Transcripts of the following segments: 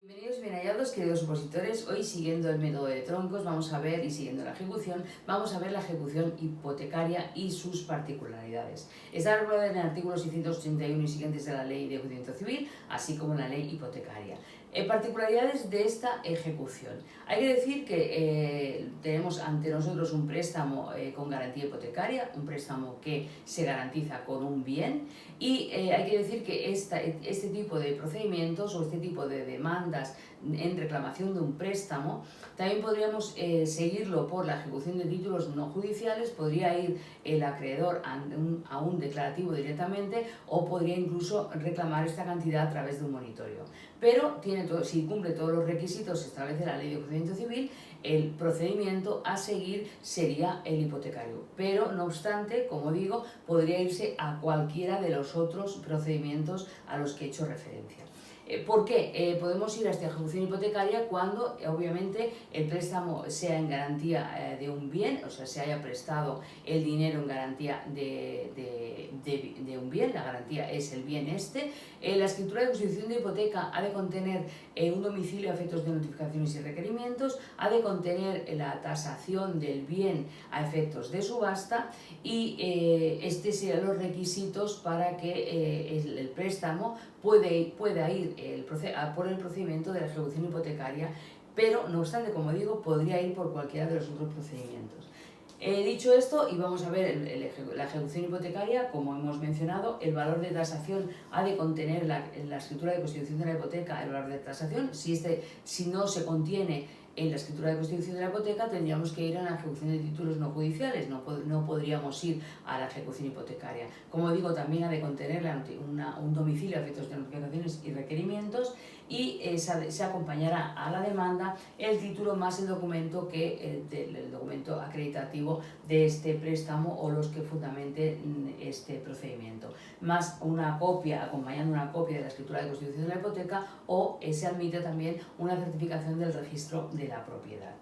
Bienvenidos y bien hallados, queridos opositores. Hoy, siguiendo el método de troncos, vamos a ver, y siguiendo la ejecución, vamos a ver la ejecución hipotecaria y sus particularidades. Está regulada en el artículo 681 y siguientes de la Ley de Enjuiciamiento Civil, así como en la Ley Hipotecaria. Particularidades de esta ejecución. Hay que decir que tenemos ante nosotros un préstamo con garantía hipotecaria, un préstamo que se garantiza con un bien, y hay que decir que este tipo de procedimientos o este tipo de demandas en reclamación de un préstamo también podríamos seguirlo por la ejecución de títulos no judiciales. Podría ir el acreedor a un declarativo directamente, o podría incluso reclamar esta cantidad a través de un monitorio. Pero si cumple todos los requisitos que establece la Ley de Enjuiciamiento Civil, el procedimiento a seguir sería el hipotecario. Pero, no obstante, como digo, podría irse a cualquiera de los otros procedimientos a los que he hecho referencia. ¿Por qué? Podemos ir a esta ejecución hipotecaria cuando, obviamente, el préstamo sea en garantía de un bien, o sea, se haya prestado el dinero en garantía de un bien. La garantía es el bien este. La escritura de constitución de hipoteca ha de contener un domicilio a efectos de notificaciones y requerimientos, ha de contener la tasación del bien a efectos de subasta, y estos serán los requisitos para que el préstamo pueda ir por el procedimiento de la ejecución hipotecaria, pero no obstante, como digo, podría ir por cualquiera de los otros procedimientos. Dicho esto, y vamos a ver la ejecución hipotecaria, como hemos mencionado, el valor de tasación ha de contener la escritura de constitución de la hipoteca, el valor de tasación. Si no se contiene en la escritura de constitución de la hipoteca, tendríamos que ir a la ejecución de títulos no judiciales, no podríamos ir a la ejecución hipotecaria. Como digo, también ha de contener un domicilio a efectos de notificaciones y requerimientos, y se acompañará a la demanda el título más el documento el documento acreditativo de este préstamo o los que fundamenten este procedimiento, más una copia, acompañando una copia de la escritura de constitución de la hipoteca, o se admite también una certificación del registro de la propiedad.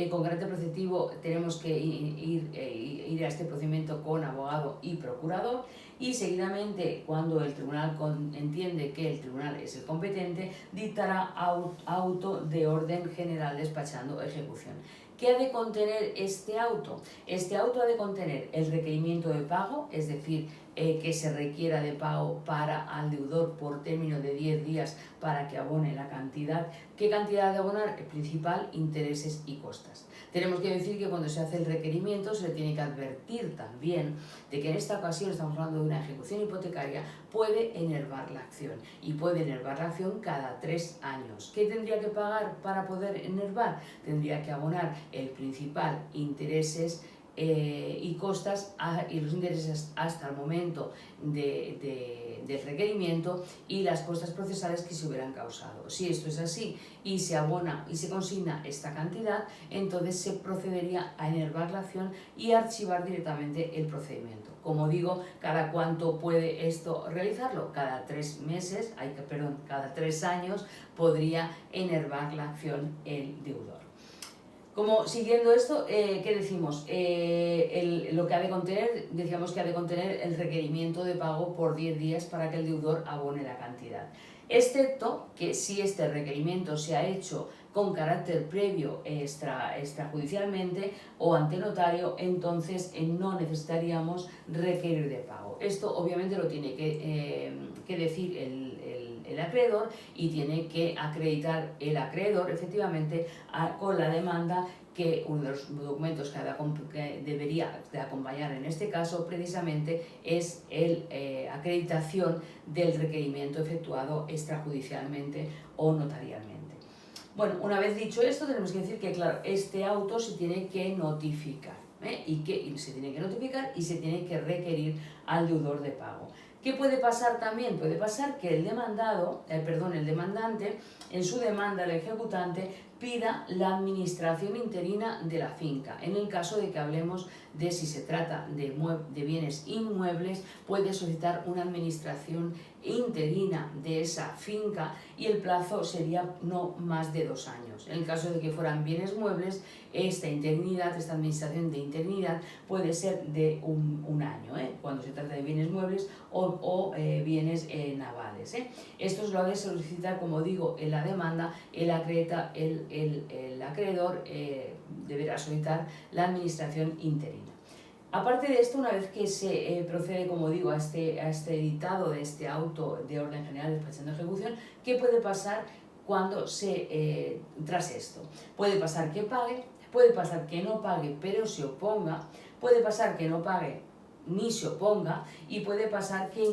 Con carácter preceptivo tenemos que ir a este procedimiento con abogado y procurador, y seguidamente, cuando el tribunal entiende que el tribunal es el competente, dictará auto de orden general despachando ejecución. ¿Qué ha de contener este auto? Este auto ha de contener el requerimiento de pago, es decir, que se requiera de pago al deudor por término de 10 días para que abone la cantidad. ¿Qué cantidad de abonar? El principal, intereses y costas. Tenemos que decir que cuando se hace el requerimiento se le tiene que advertir también de que en esta ocasión estamos hablando de una ejecución hipotecaria, puede enervar la acción, y puede enervar la acción cada 3 años. ¿Qué tendría que pagar para poder enervar? Tendría que abonar el principal, intereses y costas, y los intereses hasta el momento del requerimiento, y las costas procesales que se hubieran causado. Si esto es así y se abona y se consigna esta cantidad, entonces se procedería a enervar la acción y a archivar directamente el procedimiento. Como digo, ¿cada cuánto puede esto realizarlo? Cada 3 meses, cada 3 años podría enervar la acción el deudor. Como siguiendo esto, ¿qué decimos? Lo que ha de contener, decíamos que ha de contener el requerimiento de pago por 10 días para que el deudor abone la cantidad. Excepto que si este requerimiento se ha hecho con carácter previo extrajudicialmente o ante notario, entonces no necesitaríamos requerir de pago. Esto obviamente lo tiene que decir el acreedor, y tiene que acreditar el acreedor efectivamente con la demanda que uno de los documentos que debería de acompañar en este caso precisamente es la acreditación del requerimiento efectuado extrajudicialmente o notarialmente. Bueno, una vez dicho esto, tenemos que decir que, claro, este auto se tiene que notificar, y se tiene que notificar y se tiene que requerir al deudor de pago. ¿Qué puede pasar también? Puede pasar que el demandante, en su demanda al ejecutante, pida la administración interina de la finca. En el caso de que hablemos de si se trata de bienes inmuebles, puede solicitar una administración interina de esa finca, y el plazo sería no más de 2 años. En el caso de que fueran bienes muebles, esta administración de interinidad puede ser de un año, cuando se trata de bienes muebles o bienes navales. Esto se lo ha de solicitar, como digo, en la demanda, el acreedor deberá solicitar la administración interina. Aparte de esto, una vez que se procede, como digo, a este editado de este auto de orden general despachando ejecución, ¿qué puede pasar cuando tras esto? Puede pasar que pague, puede pasar que no pague pero se oponga, puede pasar que no pague ni se oponga y puede pasar que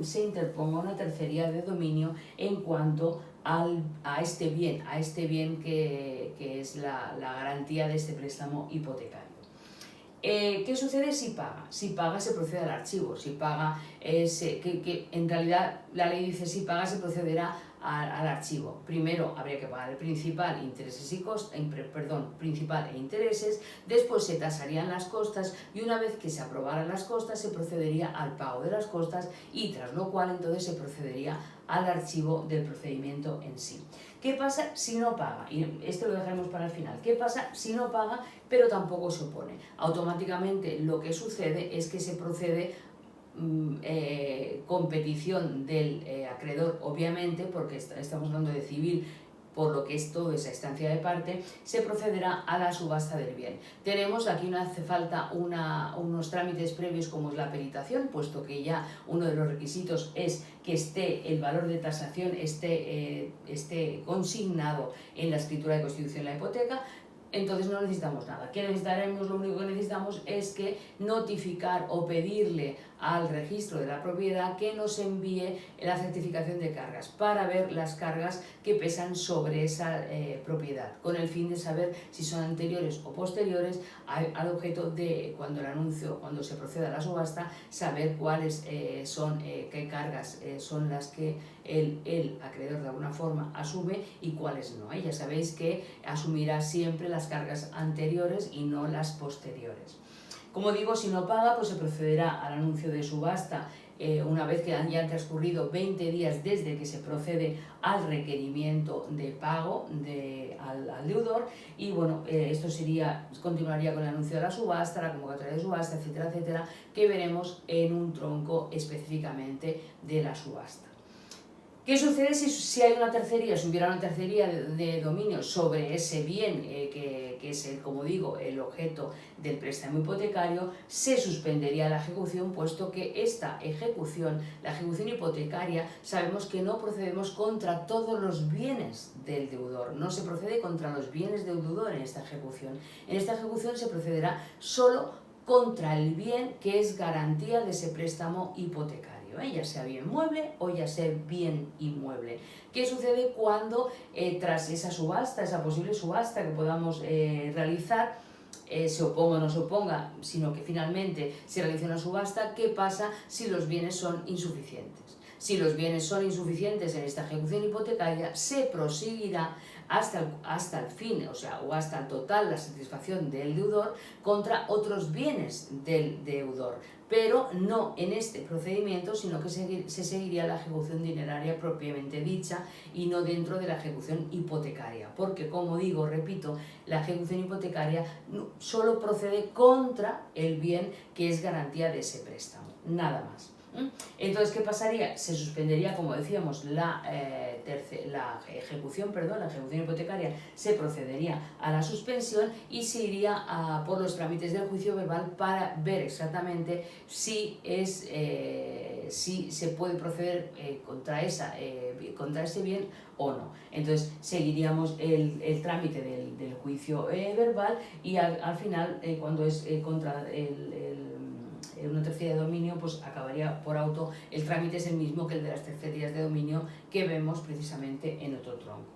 se interponga una tercería de dominio en cuanto a este bien que es la garantía de este préstamo hipotecario. ¿Qué sucede si paga? Si paga se procede al archivo, si paga, que en realidad la ley dice si paga se procederá al archivo. Primero habría que pagar el principal, principal e intereses, después se tasarían las costas y una vez que se aprobaran las costas se procedería al pago de las costas y tras lo cual entonces se procedería al archivo del procedimiento en sí. ¿Qué pasa si no paga? Y esto lo dejaremos para el final. ¿Qué pasa si no paga pero tampoco se opone? Automáticamente lo que sucede es que se procede con petición del acreedor, obviamente, porque estamos hablando de civil, por lo que es toda esa instancia de parte, se procederá a la subasta del bien. Tenemos aquí, no hace falta unos trámites previos como es la peritación, puesto que ya uno de los requisitos es que el valor de tasación esté consignado en la escritura de constitución de la hipoteca. Entonces no necesitamos nada. ¿Qué necesitaremos? Lo único que necesitamos es que notificar o pedirle al registro de la propiedad que nos envíe la certificación de cargas para ver las cargas que pesan sobre esa propiedad, con el fin de saber si son anteriores o posteriores al objeto de cuando se proceda a la subasta, saber cuáles qué cargas son las que el acreedor de alguna forma asume y cuáles no. Ya sabéis que asumirá siempre las cargas anteriores y no las posteriores. Como digo, si no paga, pues se procederá al anuncio de subasta una vez que ya han transcurrido 20 días desde que se procede al requerimiento de pago al deudor y bueno, esto continuaría con el anuncio de la subasta, la convocatoria de subasta, etcétera, etcétera, que veremos en un tronco específicamente de la subasta. ¿Qué sucede si hay una tercería, si hubiera una tercería de dominio sobre ese bien que es, como digo, el objeto del préstamo hipotecario? Se suspendería la ejecución, puesto que esta ejecución, la ejecución hipotecaria, sabemos que no procedemos contra todos los bienes del deudor, no se procede contra los bienes del deudor en esta ejecución. En esta ejecución se procederá solo contra el bien que es garantía de ese préstamo hipotecario, ya sea bien mueble o ya sea bien inmueble. ¿Qué sucede cuando tras esa subasta, esa posible subasta que podamos realizar, se oponga o no se oponga, sino que finalmente se realiza una subasta? ¿Qué pasa si los bienes son insuficientes? Si los bienes son insuficientes en esta ejecución hipotecaria, se proseguirá hasta el fin, o hasta el total, la satisfacción del deudor contra otros bienes del deudor, pero no en este procedimiento, sino que se seguiría la ejecución dineraria propiamente dicha y no dentro de la ejecución hipotecaria, porque, como digo, repito, la ejecución hipotecaria solo procede contra el bien que es garantía de ese préstamo, nada más. Entonces, ¿qué pasaría? Se suspendería, como decíamos, la ejecución hipotecaria, se procedería a la suspensión y se iría por los trámites del juicio verbal para ver exactamente si se puede proceder contra ese bien o no. Entonces seguiríamos el trámite del juicio verbal y al final, cuando es contra una tercería de dominio, pues acabaría por auto. El trámite es el mismo que el de las tercerías de dominio que vemos precisamente en otro tronco.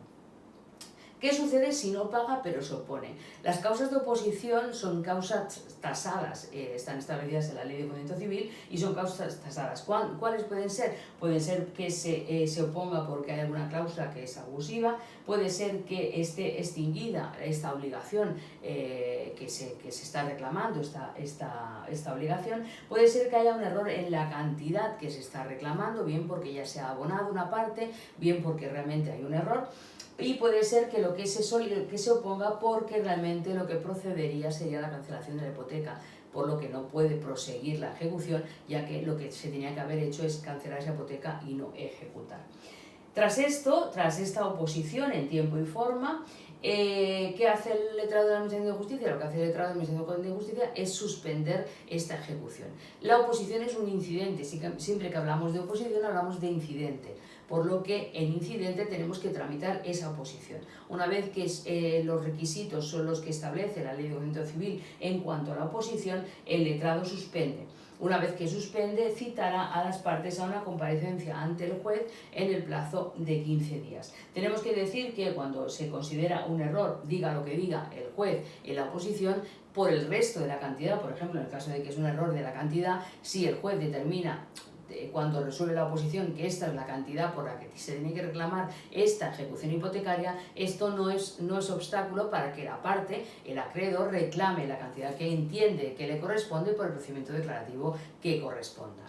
¿Qué sucede si no paga pero se opone? Las causas de oposición son causas tasadas, están establecidas en la Ley de Procedimiento Civil y son causas tasadas. ¿Cuáles pueden ser? Pueden ser que se oponga porque hay alguna cláusula que es abusiva, puede ser que esté extinguida esta obligación que se está reclamando, esta obligación, puede ser que haya un error en la cantidad que se está reclamando, bien porque ya se ha abonado una parte, bien porque realmente hay un error. Y puede ser que se oponga porque realmente lo que procedería sería la cancelación de la hipoteca. por lo que no puede proseguir la ejecución, ya que lo que se tenía que haber hecho es cancelar esa hipoteca y no ejecutar. Tras esta oposición en tiempo y forma, ¿qué hace el letrado de la Administración de Justicia? Lo que hace el letrado de la Administración de Justicia es suspender esta ejecución. La oposición es un incidente, siempre que hablamos de oposición hablamos de incidente, por lo que en incidente tenemos que tramitar esa oposición. Una vez que los requisitos son los que establece la Ley de Documento Civil en cuanto a la oposición, el letrado suspende. Una vez que suspende, citará a las partes a una comparecencia ante el juez en el plazo de 15 días. Tenemos que decir que cuando se considera un error, diga lo que diga el juez en la oposición, por el resto de la cantidad, por ejemplo, en el caso de que es un error de la cantidad, si el juez determina cuando resuelve la oposición que esta es la cantidad por la que se tiene que reclamar esta ejecución hipotecaria, esto no es obstáculo para que la parte, el acreedor, reclame la cantidad que entiende que le corresponde por el procedimiento declarativo que corresponda.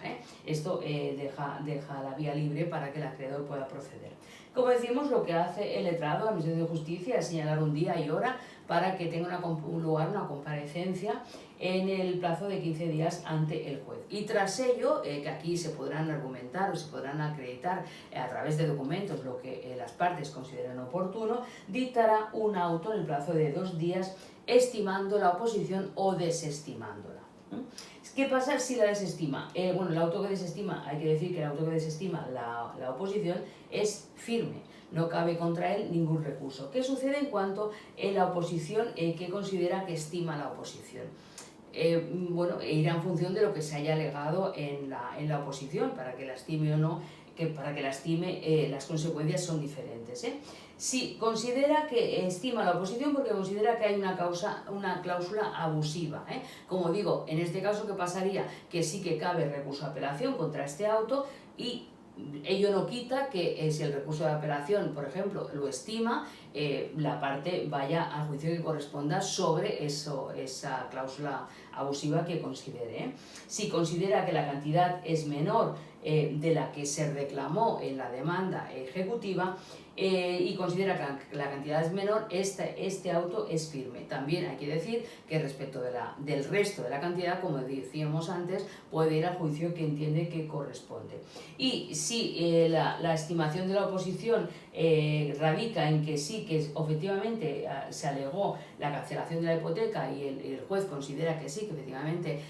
Esto deja la vía libre para que el acreedor pueda proceder. Como decimos, lo que hace el letrado de la Administración de Justicia es señalar un día y hora para que tenga lugar una comparecencia en el plazo de 15 días ante el juez. Y tras ello, que aquí se podrán argumentar o se podrán acreditar a través de documentos lo que las partes consideren oportuno, dictará un auto en el plazo de 2 días estimando la oposición o desestimándola. ¿Qué pasa si la desestima? Bueno, el auto que desestima, hay que decir que el auto que desestima la oposición es firme, no cabe contra él ningún recurso. ¿Qué sucede en cuanto a la oposición que considera que estima la oposición? Bueno, irá en función de lo que se haya alegado en la oposición, para que la estime o no, para que la estime las consecuencias son diferentes. Si considera que estima la oposición porque considera que hay una cláusula abusiva. Como digo, en este caso, ¿qué pasaría? Que sí que cabe recurso de apelación contra este auto y ello no quita que si el recurso de apelación, por ejemplo, lo estima, la parte vaya al juicio que corresponda sobre esa cláusula abusiva que considere. Si considera que la cantidad es menor de la que se reclamó en la demanda ejecutiva y considera que la cantidad es menor, este auto es firme. También hay que decir que respecto del resto de la cantidad, como decíamos antes, puede ir al juicio que entiende que corresponde. Y si la estimación de la oposición radica en que sí, que efectivamente se alegó la cancelación de la hipoteca y el juez considera que sí, que efectivamente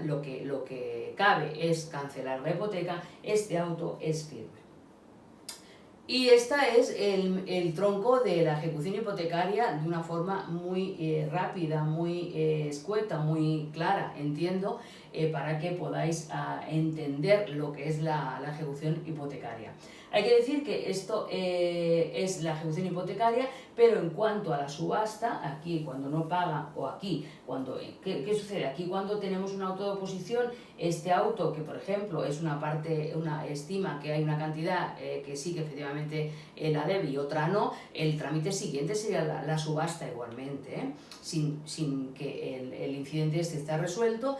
lo que cabe es cancelar la hipoteca, este auto es firme. Y esta es el tronco de la ejecución hipotecaria de una forma muy rápida, muy escueta, muy clara, entiendo, para que podáis entender lo que es la ejecución hipotecaria. Hay que decir que esto es la ejecución hipotecaria, pero en cuanto a la subasta, aquí cuando no paga, o aquí, ¿qué sucede? Aquí cuando tenemos un auto de oposición, este auto que por ejemplo es estima que hay una cantidad que sí que efectivamente la debe y otra no, el trámite siguiente sería la subasta igualmente, sin que el incidente este está resuelto,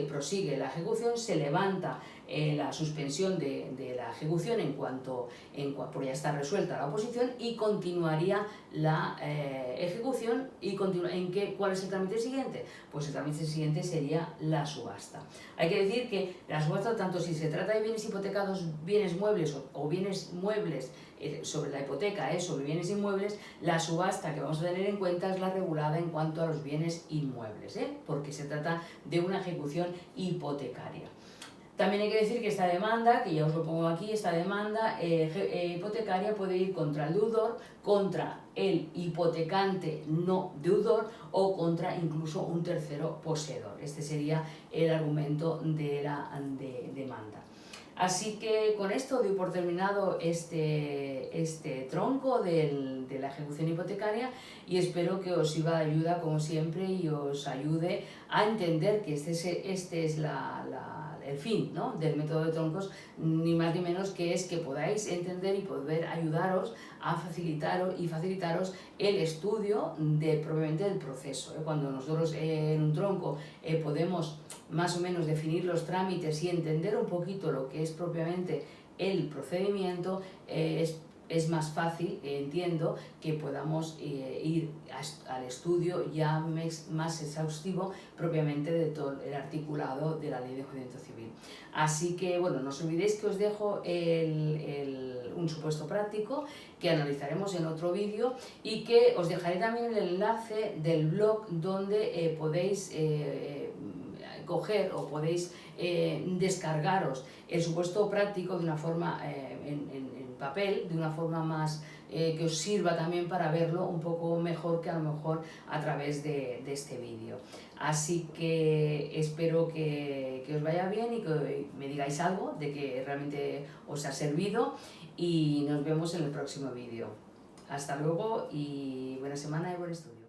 prosigue la ejecución, se levanta la suspensión de la ejecución porque ya está resuelta la oposición y continuaría la ejecución. ¿Y cuál es el trámite siguiente? Pues el trámite siguiente sería la subasta. Hay que decir que la subasta, tanto si se trata de bienes hipotecados, bienes muebles o bienes muebles sobre la hipoteca, sobre bienes inmuebles, la subasta que vamos a tener en cuenta es la regulada en cuanto a los bienes inmuebles, porque se trata de una ejecución hipotecaria. También hay que decir que esta demanda, que ya os lo pongo aquí, esta demanda hipotecaria puede ir contra el deudor, contra el hipotecante no deudor o contra incluso un tercero poseedor. Este sería el argumento de la demanda. Así que con esto doy por terminado este tronco de la ejecución hipotecaria y espero que os sirva de ayuda como siempre y os ayude a entender que este es el fin, ¿no?, del método de troncos, ni más ni menos que es que podáis entender y poder ayudaros a facilitaros el estudio propiamente del proceso. Cuando nosotros en un tronco podemos más o menos definir los trámites y entender un poquito lo que es propiamente el procedimiento, es es más fácil, entiendo, que podamos ir al estudio ya más exhaustivo propiamente de todo el articulado de la Ley de Enjuiciamiento Civil. Así que, bueno, no os olvidéis que os dejo un supuesto práctico que analizaremos en otro vídeo y que os dejaré también el enlace del blog donde podéis coger o podéis descargaros el supuesto práctico de una forma en papel, de una forma más que os sirva también para verlo un poco mejor que a lo mejor a través de este vídeo. Así que espero que os vaya bien y que me digáis algo de que realmente os ha servido, y nos vemos en el próximo vídeo. Hasta luego y buena semana y buen estudio.